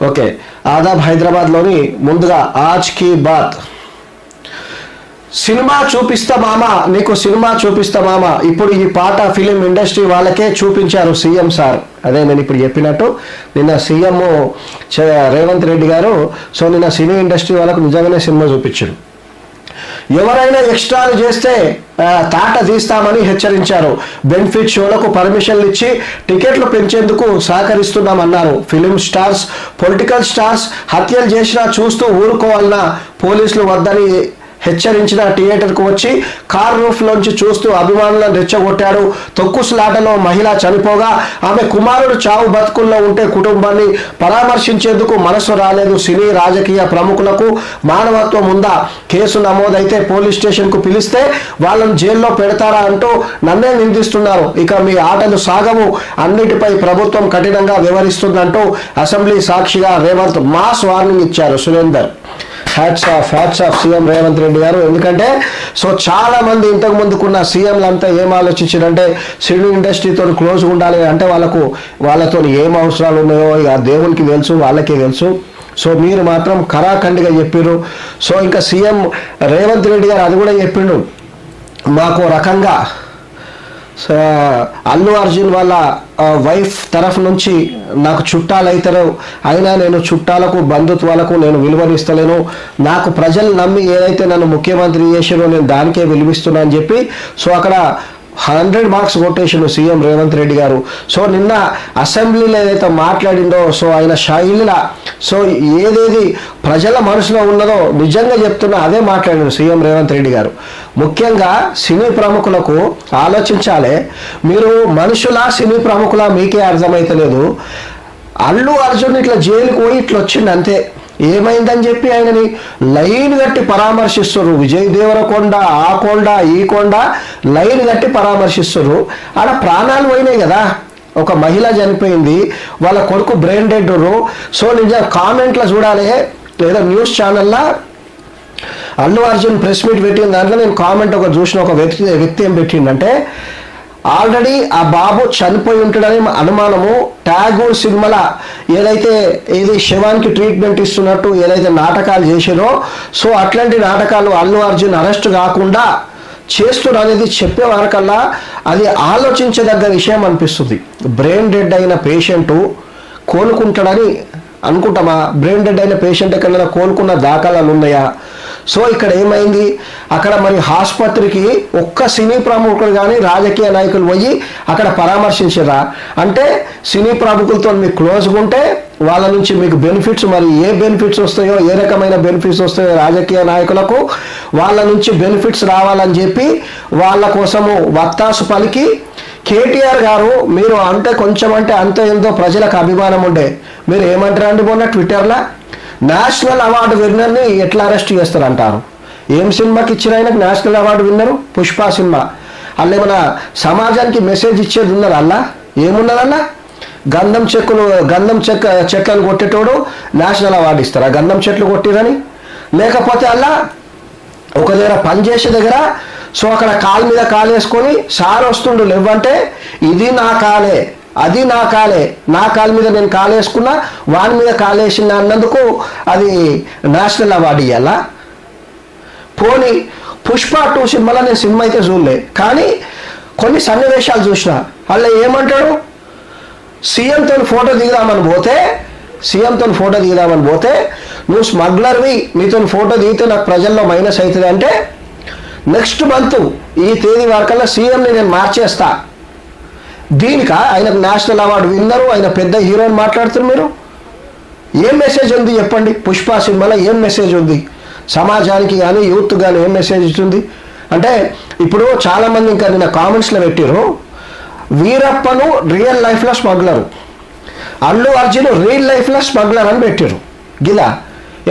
Okay, Aadab హైదరాబాద్లోని ముందుగా ఆజ్ Ki Baat. Cinema చూపిస్తా మామ, నీకు సినిమా చూపిస్తా మామ. ఇప్పుడు ఈ పాట ఫిలిం ఇండస్ట్రీ వాళ్ళకే చూపించారు సీఎం సార్. అదే నేను ఇప్పుడు చెప్పినట్టు నిన్న సీఎం రేవంత్ రెడ్డి గారు నిన్న సినీ ఇండస్ట్రీ వాళ్ళకు నిజంగానే సినిమా చూపించారు. ఎవరైనా ఎక్స్ట్రాలు చేస్తే తాట తీస్తామని హెచ్చరించారు. బెనిఫిట్ షోలకు పర్మిషన్లు ఇచ్చి టికెట్లు పెంచేందుకు సహకరిస్తున్నామన్నారు. ఫిలిం స్టార్స్, పొలిటికల్ స్టార్స్ హత్యలు చేసినా చూస్తూ ఊరుకోవాలన్నా పోలీసులు వద్దని హెచ్చరించిన థియేటర్కు వచ్చి కార్ రూఫ్లోంచి చూస్తూ అభిమానులను రెచ్చగొట్టాడు. తొక్కుసులాటలో మహిళ చనిపోగా ఆమె కుమారుడు చావు బతుకుల్లో ఉంటే కుటుంబాన్ని పరామర్శించేందుకు మనసు రాలేదు. సినీ రాజకీయ ప్రముఖులకు మానవత్వం ఉందా? కేసు నమోదైతే పోలీస్ స్టేషన్కు పిలిస్తే వాళ్ళను జైల్లో పెడతారా అంటూ నన్నే నిందిస్తున్నారు. ఇక మీ ఆటలు సాగవు, అన్నిటిపై ప్రభుత్వం కఠినంగా వ్యవహరిస్తుందంటూ అసెంబ్లీ సాక్షిగా రేవంత్ మాస్ వార్నింగ్ ఇచ్చారు. Surender hats off CM Revanth Reddy గారు. ఎందుకంటే చాలా మంది ఇంతకు ముందుకున్న సీఎంలంతా ఏం ఆలోచించారంటే సినీ ఇండస్ట్రీతో క్లోజ్గా ఉండాలి అంటే వాళ్ళతో ఏం అవసరాలు ఉన్నాయో ఇక దేవునికి తెలుసు, వాళ్ళకే తెలుసు. మీరు మాత్రం కరాఖండిగా చెప్పారు. ఇంకా సీఎం రేవంత్ రెడ్డి గారు అది కూడా చెప్పిండు, మాకు రకంగా అల్లు అర్జున్ వాళ్ళ వైఫ్ తరఫు నుంచి నాకు చుట్టాలు అవుతారు, అయినా నేను చుట్టాలకు బంధుత్వాలకు నేను విలువనిస్తలేను. నాకు ప్రజలు నమ్మి ఏదైతే నన్ను ముఖ్యమంత్రి చేసారో నేను దానికే విలువిస్తున్నా అని చెప్పి అక్కడ 100 మార్క్స్ కొట్టేసిండు సీఎం రేవంత్ రెడ్డి గారు. నిన్న అసెంబ్లీలో ఏదైతే మాట్లాడిండో ఆయన శైలిలా ఏదేది ప్రజల మనసులో ఉన్నదో నిజంగా చెప్తున్నా అదే మాట్లాడిండు సీఎం రేవంత్ రెడ్డి గారు. ముఖ్యంగా సినీ ప్రముఖులకు ఆలోచించాలి, మీరు మనుషులా సినీ ప్రముఖులా మీకే అర్థమైతలేదు. అల్లు అర్జున్ ఇట్లా జైలుకు పోయి ఇట్లా వచ్చిండు అంతే, ఏమైందని చెప్పి ఆయనని లైన్ కట్టి పరామర్శిస్తున్నారు. విజయ్ దేవరకొండ ఆ కొండ ఈ కొండ లైన్ కట్టి పరామర్శిస్తున్నారు. ఆడ ప్రాణాలు పోయినాయి కదా, ఒక మహిళ చనిపోయింది, వాళ్ళ కొడుకు బ్రెయిన్ డెడ్. నిజం కామెంట్లో చూడాలి, లేదా న్యూస్ ఛానల్లో అల్లు అర్జున్ ప్రెస్ మీట్ పెట్టిన దాంట్లో నేను కామెంట్ చూసిన ఒక వ్యక్తి ఏం పెట్టిండంటే, ఆల్రెడీ ఆ బాబు చనిపోయి ఉంటాడని అనుమానము. ట్యాగూర్ సినిమాల ఏదైతే ఇది శవానికి ట్రీట్మెంట్ ఇస్తున్నట్టు ఏదైతే నాటకాలు చేసారో అట్లాంటి నాటకాలు అల్లు అర్జున్ అరెస్ట్ కాకుండా చేస్తున్నారు అనేది చెప్పే వరకల్లా అది ఆలోచించదగ్గ విషయం అనిపిస్తుంది. బ్రెయిన్ డెడ్ అయిన పేషెంటు కోలుకుంటాడని అనుకుంటామా? బ్రెయిన్ డెడ్ అయిన పేషెంట్ ఎక్కడైనా కోలుకున్న దాఖలాలు ఉన్నాయా? ఇక్కడ ఏమైంది, అక్కడ మరి ఆసుపత్రికి ఒక్క సినీ ప్రముఖులు కానీ రాజకీయ నాయకులు పోయి అక్కడ పరామర్శించరా? అంటే సినీ ప్రముఖులతో మీకు క్లోజ్గా ఉంటే వాళ్ళ నుంచి మీకు బెనిఫిట్స్, మరి ఏ బెనిఫిట్స్ వస్తాయో, ఏ రకమైన బెనిఫిట్స్ వస్తాయో రాజకీయ నాయకులకు వాళ్ళ నుంచి బెనిఫిట్స్ రావాలని చెప్పి వాళ్ళ కోసము వత్తాసు పలికి కేటీఆర్ గారు మీరు అంటే కొంచెం అంటే అంత ఎంతో ప్రజలకు అభిమానం ఉండే మీరు ఏమంటారు అండి, మొన్న ట్విట్టర్లో నేషనల్ అవార్డు విన్నర్ని ఎట్లా అరెస్ట్ చేస్తారంటారు. ఏం సినిమాకి ఇచ్చిన ఆయనకు నేషనల్ అవార్డు విన్నరు? పుష్ప సినిమా. అల్ల ఏమన్నా సమాజానికి మెసేజ్ ఇచ్చేది ఉన్నారు? అలా ఏమున్నదల్లా? గంధం చెట్లను కొట్టేటోడు నేషనల్ అవార్డు ఇస్తారా? గంధం చెట్లు కొట్టిరని? లేకపోతే అలా ఒక దగ్గర పనిచేసే దగ్గర అక్కడ కాలు మీద కాలు వేసుకొని సార్ వస్తుండు లేవంటే ఇది నా కాలే, అది నా కాలే, నా కాలు మీద నేను కాలు వేసుకున్నా వాని మీద కాలు వేసిన అన్నందుకు అది నేషనల్ అవార్డు ఇవ్వాలా? పోనీ పుష్ప 2 సినిమాలో నేను సినిమా అయితే చూడలే, కానీ కొన్ని సన్నివేశాలు చూసిన. అలా ఏమంటాడు, సీఎంతో ఫోటో దిగుదామని పోతే నువ్వు స్మగ్లర్వి, నీతో ఫోటో దిగితే నాకు ప్రజల్లో మైనస్ అవుతుంది అంటే నెక్స్ట్ మంత్ ఈ తేదీ వరకల్లా సీఎంని నేను మార్చేస్తా. దీనికా ఆయనకు నేషనల్ అవార్డు విన్నరు, ఆయన పెద్ద హీరోని మాట్లాడుతున్నారు. మీరు ఏం మెసేజ్ ఉంది చెప్పండి? పుష్ప సినిమాలో ఏం మెసేజ్ ఉంది సమాజానికి కానీ యూత్ కానీ? ఏం మెసేజ్ ఇస్తుంది అంటే ఇప్పుడు చాలామంది ఇంకా నిన్న కామెంట్స్లో పెట్టారు, వీరప్పను రియల్ లైఫ్లో స్మగ్లరు, అల్లు అర్జున్ రియల్ లైఫ్లో స్మగ్లర్ అని పెట్టారు. గిలా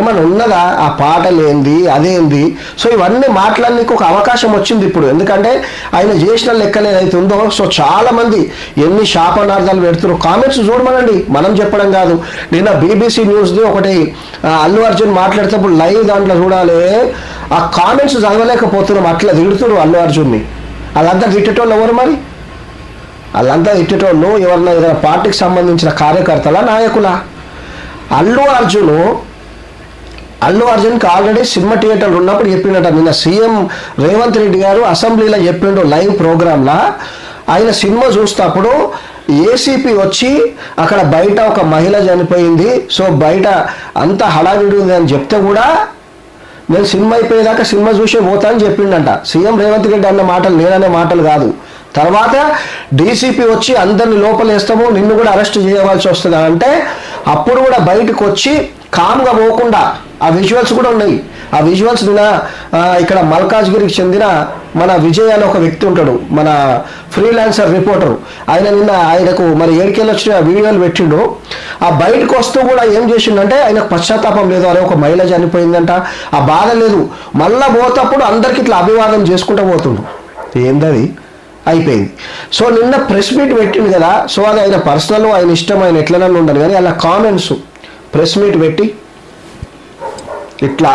ఏమన్నా ఉన్నదా? ఆ పాటలు ఏంది, అదేంది? ఇవన్నీ మాట్లాడడానికి ఒక అవకాశం వచ్చింది ఇప్పుడు. ఎందుకంటే ఆయన చేసిన లెక్కలు ఏదైతే ఉందో చాలామంది ఎన్ని శాపనార్థాలు పెడుతున్నారు. కామెంట్స్ చూడమనండి, మనం చెప్పడం కాదు. నిన్న BBC న్యూస్ది ఒకటి అల్లు అర్జున్ మాట్లాడేటప్పుడు లైవ్ దాంట్లో చూడాలి, ఆ కామెంట్స్ చదవలేకపోతున్నాం, అట్లా తిడుతున్నారు అల్లు అర్జున్ని. అదంతా తిట్టేటోళ్ళు ఎవరు మరి? వాళ్ళంతా తిట్టేటోళ్ళు ఎవరన్నా ఏదైనా పార్టీకి సంబంధించిన కార్యకర్తలా, నాయకులా? అల్లు అర్జున్కి ఆల్రెడీ సినిమా థియేటర్లు ఉన్నప్పుడు చెప్పిండట. నిన్న సీఎం రేవంత్ రెడ్డి గారు అసెంబ్లీలో చెప్పిండు లైవ్ ప్రోగ్రాంలో. ఆయన సినిమా చూసేటప్పుడు ఏసీపీ వచ్చి అక్కడ బయట ఒక మహిళ చనిపోయింది, సో బయట అంత హడావిడి ఉంది అని చెప్తే కూడా నేను సినిమా అయిపోయేదాకా సినిమా చూసే పోతా అని చెప్పిండంట. సీఎం రేవంత్ రెడ్డి అన్న మాటలు నేననే మాటలు కాదు. తర్వాత డీసీపీ వచ్చి అందరిని లోపలేస్తాము, నిన్ను కూడా అరెస్ట్ చేయవలసి వస్తుంది అంటే అప్పుడు కూడా బయటకు వచ్చి కామ్గా పోకుండా, ఆ విజువల్స్ కూడా ఉన్నాయి. ఆ విజువల్స్ నిన్న ఇక్కడ మల్కాజ్గిరికి చెందిన మన విజయ్ అనే ఒక వ్యక్తి ఉంటాడు, మన ఫ్రీలాన్సర్ రిపోర్టర్. ఆయనకు మరి ఏడికెళ్ళి వచ్చిన వీడియోలు పెట్టిండు. ఆ బయటకు వస్తూ కూడా ఏం చేసిండంటే ఆయనకు పశ్చాత్తాపం లేదు, అరే ఒక మహిళ చనిపోయిందంట, ఆ బాధ లేదు. మళ్ళా పోతప్పుడు అందరికి ఇట్లా అభివాదం చేసుకుంటూ పోతుండు. ఏందది అయిపోయింది. సో నిన్న ప్రెస్ మీట్ పెట్టిండు కదా, సో అది ఆయన పర్సనల్, ఆయన ఇష్టం, ఆయన ఎట్లనన్నా ఉండదు. కానీ అలా కామెంట్స్ ప్రెస్ మీట్ పెట్టి ఇట్లా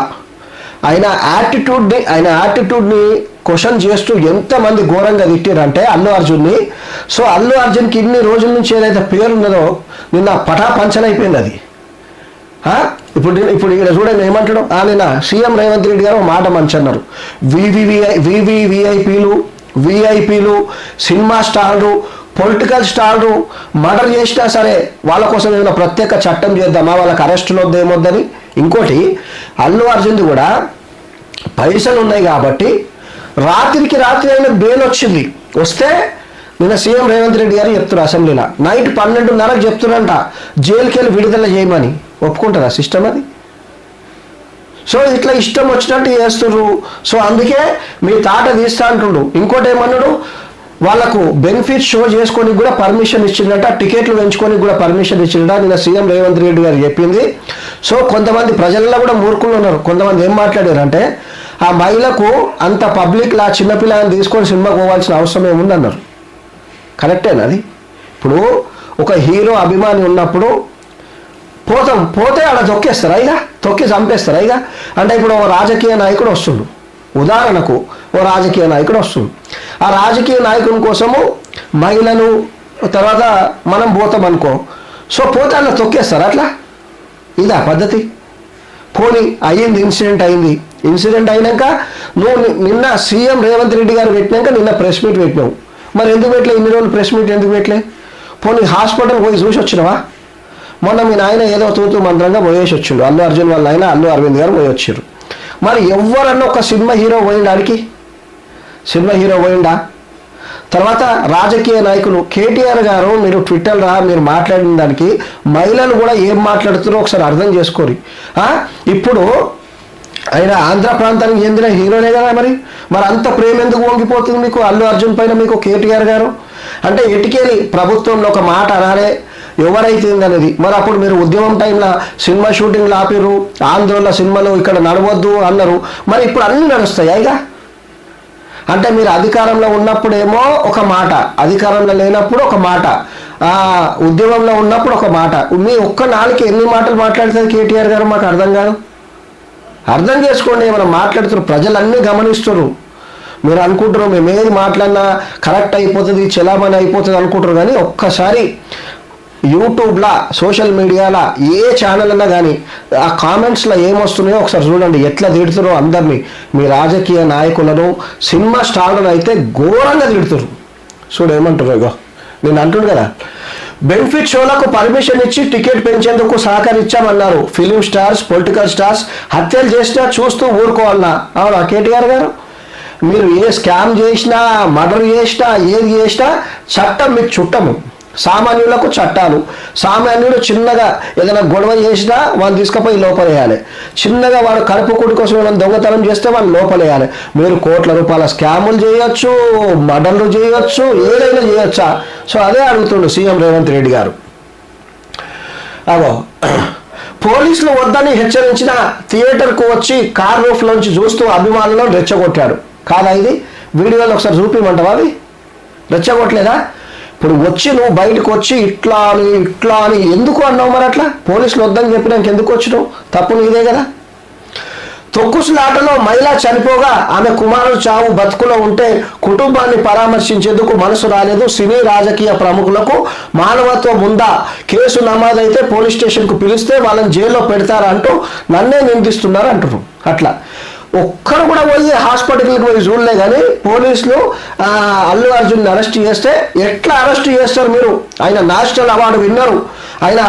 ఆయన యాటిట్యూడ్ని క్వశ్చన్ చేస్తూ ఎంతమంది ఘోరంగా తిట్టారంటే అల్లు అర్జున్ని. సో అల్లు అర్జున్కి ఇన్ని రోజుల నుంచి ఏదైతే పేరు ఉన్నదో నిన్న పటాపంచన అయిపోయింది అది. ఇప్పుడు ఇక్కడ చూడండి ఏమంటాడు, నిన్న సీఎం రేవంత్ రెడ్డి గారు మాట మంచి అన్నారు. విఐపీలు, సినిమా స్టార్లు, పొలిటికల్ స్టార్లు మర్డర్ చేసినా సరే వాళ్ళ కోసం ఏమైనా ప్రత్యేక చట్టం చేద్దామా, వాళ్ళకి అరెస్టులు వద్దేమొద్దని. ఇంకోటి అల్లు అర్జున్ది కూడా పైసలు ఉన్నాయి కాబట్టి రాత్రికి రాత్రి అయినా బెయిల్ వచ్చింది. వస్తే నిన్న సీఎం రేవంత్ రెడ్డి గారు చెప్తున్నారు అసెంబ్లీలో, నైట్ 12:30కు చెప్తున్నారంట జైలుకి వెళ్ళి విడుదల చేయమని. ఒప్పుకుంటారా సిస్టమ్ అది? సో ఇట్లా ఇష్టం వచ్చినట్టు చేస్తున్నారు. సో అందుకే మీ తాట తీస్తా అంటుండు. ఇంకోటి ఏమన్నాడు, వాళ్ళకు బెనిఫిట్ షో చేసుకోనికి కూడా పర్మిషన్ ఇచ్చిందట, టికెట్లు పెంచుకోనికి కూడా పర్మిషన్ ఇచ్చిందట. నిన్న సీఎం రేవంత్ రెడ్డి గారు చెప్పింది. సో కొంతమంది ప్రజల్లో కూడా మూర్ఖులు ఉన్నారు. కొంతమంది ఏం మాట్లాడారంటే, ఆ మహిళకు అంత పబ్లిక్లా చిన్నపిల్లని తీసుకొని సినిమాకి పోవాల్సిన అవసరం ఏముందన్నారు. కరెక్టేనా అది? ఇప్పుడు ఒక హీరో అభిమాని ఉన్నప్పుడు పోతే అలా తొక్కేస్తారా, ఇక తొక్కి చంపేస్తారా ఇక? అంటే ఇప్పుడు ఓ రాజకీయ నాయకుడు వస్తుండు, ఉదాహరణకు ఓ రాజకీయ నాయకుడు వస్తుండు, ఆ రాజకీయ నాయకుని కోసము మహిళలు తర్వాత మనం పోతాం అనుకో, సో పోతే అలా తొక్కేస్తారు. అట్లా ఇదా పద్ధతి? పోనీ అయ్యింది, ఇన్సిడెంట్ అయినాక నువ్వు నిన్న సీఎం రేవంత్ రెడ్డి గారు పెట్టినాక నిన్న ప్రెస్ మీట్ పెట్టినావు, మరి ఎందుకు పెట్టలే? ఇన్ని రోజులు ప్రెస్ మీట్ ఎందుకు పెట్టలే? పోనీ హాస్పిటల్ పోయి చూసి వచ్చినావా? మొన్న మీ నాయన ఏదో తూతూ మంత్రంగా పోయేసి వచ్చిండు, అల్లు అర్జున్ వాళ్ళ ఆయన అల్లు అరవింద్ గారు పోయి వచ్చారు. మరి ఎవరన్నా ఒక సినిమా హీరో పోయిండా ఆడికి? సినిమా హీరో పోయిండా? తర్వాత రాజకీయ నాయకులు కేటీఆర్ గారు మీరు ట్విట్టర్లో మీరు మాట్లాడిన దానికి మహిళలు కూడా ఏం మాట్లాడుతున్నారో ఒకసారి అర్థం చేసుకోరు. ఇప్పుడు ఆయన ఆంధ్ర ప్రాంతానికి చెందిన హీరోనే కదా, మరి అంత ప్రేమ ఎందుకు వంగిపోతుంది మీకు అల్లు అర్జున్ పైన మీకు కేటీఆర్ గారు? అంటే ఎటుకేలి ప్రభుత్వంలో ఒక మాట అనాలే ఎవరైతే అనేది. మరి అప్పుడు మీరు ఉద్యమం టైంలో సినిమా షూటింగ్లు ఆపిర్రు, ఆంధ్రలో సినిమాలు ఇక్కడ నడవద్దు అన్నారు, మరి ఇప్పుడు అన్నీ నడుస్తాయి ఇక? అంటే మీరు అధికారంలో ఉన్నప్పుడేమో ఒక మాట, అధికారంలో లేనప్పుడు ఒక మాట, ఉద్యమంలో ఉన్నప్పుడు ఒక మాట. మీ ఒక్క నాలుగు ఎన్ని మాటలు మాట్లాడుతుంది కేటీఆర్ గారు? మాకు అర్థం కాదు. అర్థం చేసుకోండి, ఏమైనా మాట్లాడుతున్నారు, ప్రజలన్నీ గమనిస్తున్నారు. మీరు అనుకుంటారు మేము ఏది మాట్లాడినా కరెక్ట్ అయిపోతుంది, చెలామణి అయిపోతుంది అనుకుంటారు. కానీ ఒక్కసారి యూట్యూబ్లో సోషల్ మీడియాలో ఏ ఛానల్ అన్నా కానీ ఆ కామెంట్స్లో ఏమొస్తున్నాయో ఒకసారి చూడండి. ఎట్లా తిడుతున్నారో అందరినీ, మీ రాజకీయ నాయకులను, సినిమా స్టార్లను అయితే ఘోరంగా తిడుతున్నారు. చూడు ఏమంటారు, ఇగో నేను అంటుండు కదా, బెనిఫిట్ షోలకు పర్మిషన్ ఇచ్చి టికెట్ పెంచేందుకు సహకరించామన్నారు. ఫిలిం స్టార్స్, పొలిటికల్ స్టార్స్ హత్యలు చేసినా చూస్తూ ఊరుకోవాలన్నా? అవునా కేటీఆర్ గారు? మీరు ఏ స్కామ్ చేసినా, మర్డర్ చేసినా, ఏది చేసినా చట్టం మీకు చుట్టము. సామాన్యులకు చట్టాలు. సామాన్యుడు చిన్నగా ఏదైనా గొడవ చేసినా వాళ్ళు తీసుకుపోయి లోపలేయాలి. చిన్నగా వాడు కడుపు కూడి కోసం ఏమైనా దొంగతనం చేస్తే వాళ్ళు లోపలేయాలి. మీరు కోట్ల రూపాయల స్కాములు చేయొచ్చు, మర్డర్లు చేయొచ్చు, ఏదైనా చేయొచ్చా? సో అదే అడుగుతుండు సీఎం రేవంత్ రెడ్డి గారు. అగో పోలీసులు వద్దని హెచ్చరించిన థియేటర్కు వచ్చి కార్ రూఫ్ నుంచి చూస్తూ అభిమానులను రెచ్చగొట్టాడు. కాదా ఇది? వీడియోలో ఒకసారి చూపిమంటావా? అవి రెచ్చగొట్టలేదా? ఇప్పుడు వచ్చి నువ్వు బయటకు వచ్చి ఇట్లా అని ఎందుకు అన్నావు? మరి అట్లా పోలీసులు వద్దని చెప్పినాక ఎందుకు వచ్చినావు? తప్పు నీదే కదా. తొక్కుసులాటలో మహిళ చనిపోగా ఆమె కుమారుడు చావు బతుకులో ఉంటే కుటుంబాన్ని పరామర్శించేందుకు మనసు రాలేదు. సినీ రాజకీయ ప్రముఖులకు మానవత్వం ఉందా? కేసు నమోదైతే పోలీస్ స్టేషన్కు పిలిస్తే వాళ్ళని జైల్లో పెడతారా అంటూ నన్నే నిందిస్తున్నారు అంటున్నారు. అట్లా ఒక్కరు కూడా పోయి హాస్పిటల్కి పోయి చూడలే కానీ పోలీసులు అల్లు అర్జున్ని అరెస్ట్ చేస్తే ఎట్లా అరెస్ట్ చేస్తారు మీరు? ఆయన నేషనల్ అవార్డు విన్నరు, ఆయన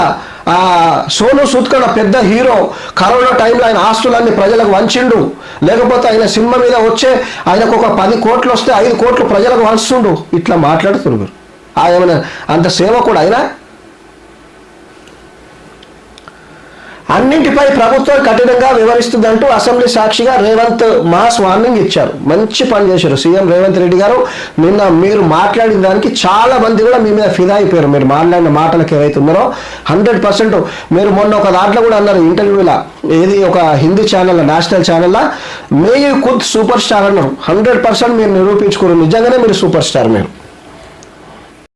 సోను సూద్ కన్నా పెద్ద హీరో. కరోనా టైంలో ఆయన ఆస్తులన్నీ ప్రజలకు వంచిండు. లేకపోతే ఆయన సినిమా మీద వచ్చే ఆయనకు ఒక 10 కోట్లు వస్తే 5 కోట్లు ప్రజలకు వంచుతుండు. ఇట్లా మాట్లాడుతున్నారు. ఏమైనా అంత సేవ కూడా ఆయన? అన్నింటిపై ప్రభుత్వం కఠినంగా వివరిస్తుందంటూ అసెంబ్లీ సాక్షిగా రేవంత్ మాస్ వార్నింగ్ ఇచ్చారు. మంచి పని చేశారు సీఎం రేవంత్ రెడ్డి గారు. నిన్న మీరు మాట్లాడిన దానికి చాలా మంది కూడా మీ మీద ఫిదా అయిపోయారు. మీరు మాట్లాడిన మాటలకు ఏవైతే ఉన్నారో 100%. మీరు మొన్న ఒక దాంట్లో కూడా అన్నారు ఇంటర్వ్యూలో, ఏది ఒక హిందీ ఛానల్, నేషనల్ ఛానల్లో, may you Khud super star అన్నారు. 100% మీరు నిరూపించుకోరు. నిజంగానే మీరు సూపర్ స్టార్. మీరు